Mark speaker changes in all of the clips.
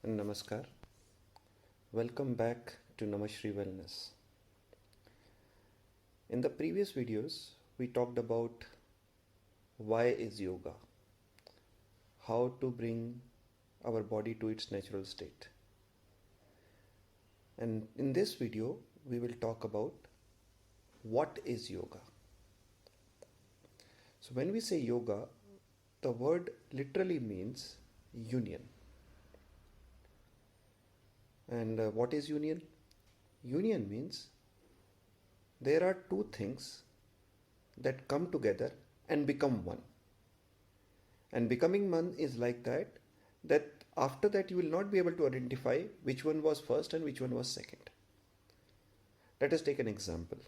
Speaker 1: and Namaskar. Welcome back to Namashri Wellness. In the previous videos, we talked about why is yoga, how to bring our body to its natural state. And in this video, we will talk about what is yoga. So when we say yoga, the word literally means union. And what is union? Union means there are two things that come together and become one. And becoming one is like that after that you will not be able to identify which one was first and which one was second. Let us take an example.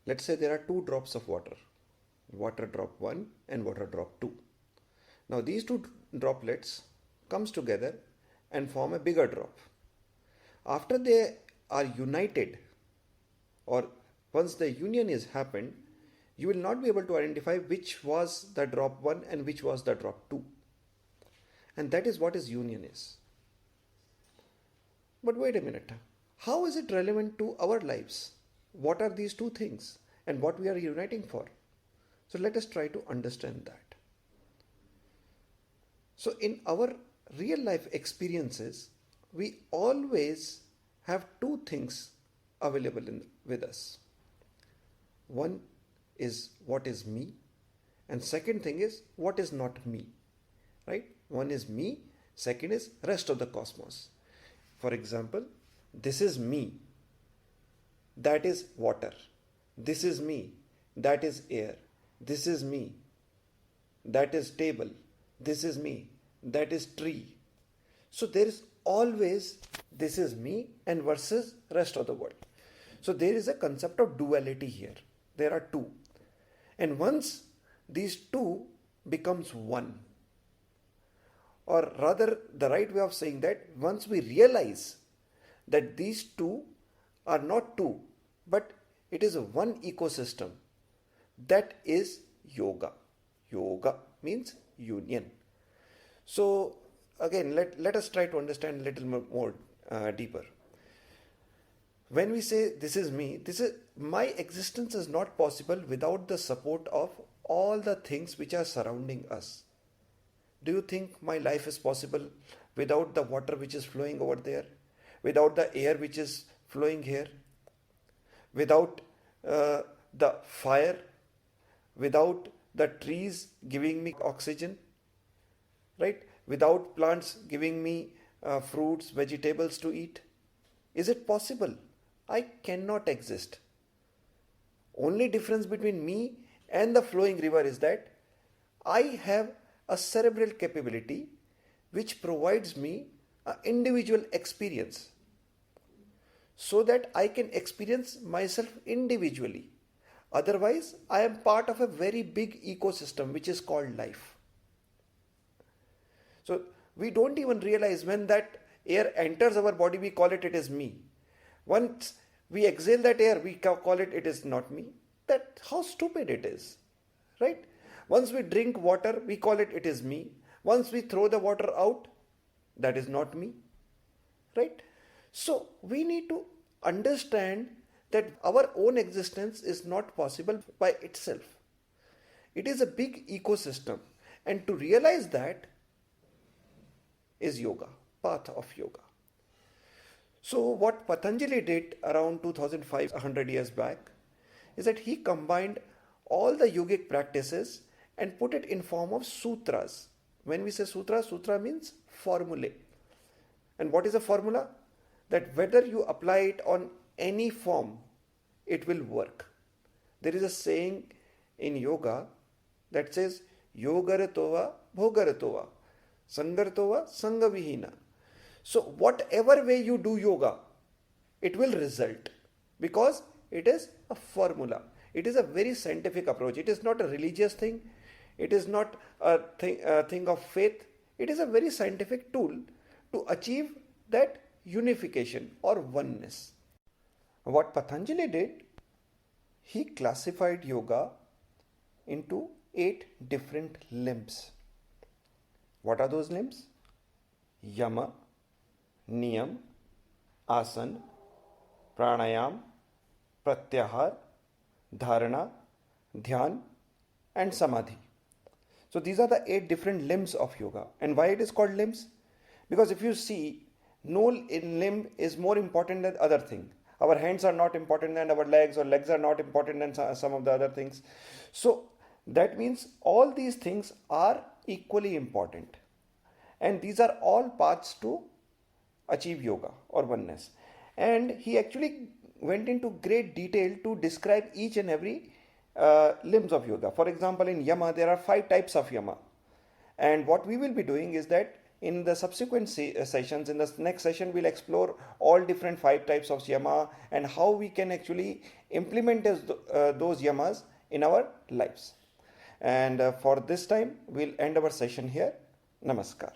Speaker 1: Let's say there are two drops of water, water drop 1 and water drop 2. Now these two droplets comes together and form a bigger drop. After they are united, or once the union is happened, you will not be able to identify which was the drop 1 and which was the drop 2. And that is what is union is. But wait a minute. How is it relevant to our lives? What are these two things and what we are uniting for? So let us try to understand that. So in our real life experiences, we always have two things available with us. One is what is me, and second thing is what is not me, right? One is me, second is rest of the cosmos. For example, this is me, that is water. This is me, that is air. This is me, that is table. This is me, that is tree. So there is always this is me and versus rest of the world. So there is a concept of duality here. There are two. And once these two becomes one, or rather the right way of saying that, once we realize that these two are not two, but it is a one ecosystem, that is yoga. Yoga means union. So again, let us try to understand a little more deeper. When we say this is me, this is my existence is not possible without the support of all the things which are surrounding us. Do you think my life is possible without the water which is flowing over there, without the air which is flowing here, without the fire, without the trees giving me oxygen, right? Without plants giving me fruits, vegetables to eat? Is it possible? I cannot exist. Only difference between me and the flowing river is that I have a cerebral capability which provides me an individual experience, so that I can experience myself individually. Otherwise, I am part of a very big ecosystem which is called life. So we don't even realize when that air enters our body, we call it is me. Once we exhale that air, we call it is not me. That how stupid it is, right? Once we drink water, we call it is me. Once we throw the water out, that is not me, right? So we need to understand that our own existence is not possible by itself. It is a big ecosystem, and to realize that is yoga, path of yoga. So what Patanjali did around 2500 years back is that he combined all the yogic practices and put it in form of sutras. When we say sutra, sutra means formulae. And what is a formula? That whether you apply it on any form, it will work. There is a saying in yoga that says yogaratova bhogaratova sangartova sangavihina. So whatever way you do yoga, it will result, because it is a formula. It is a very scientific approach. It is not a religious thing. It is not a thing of faith. It is a very scientific tool to achieve that unification or oneness. What Patanjali did, he classified yoga into 8 different limbs. What are those limbs? yama, niyam, asan, pranayam, pratyahar, dharana, dhyan, and samadhi. So these are the 8 different limbs of yoga. And why it is called limbs? Because if you see, no limb is more important than other thing. Our hands are not important than our legs, or legs are not important than some of the other things. So that means all these things are equally important. And these are all paths to achieve yoga or oneness. And he actually went into great detail to describe each and every limbs of yoga. For example, in yama, there are 5 types of yama. And what we will be doing is that in the subsequent sessions, in the next session, we'll explore all different 5 types of yama and how we can actually implement those yamas in our lives. And for this time, we'll end our session here. Namaskar.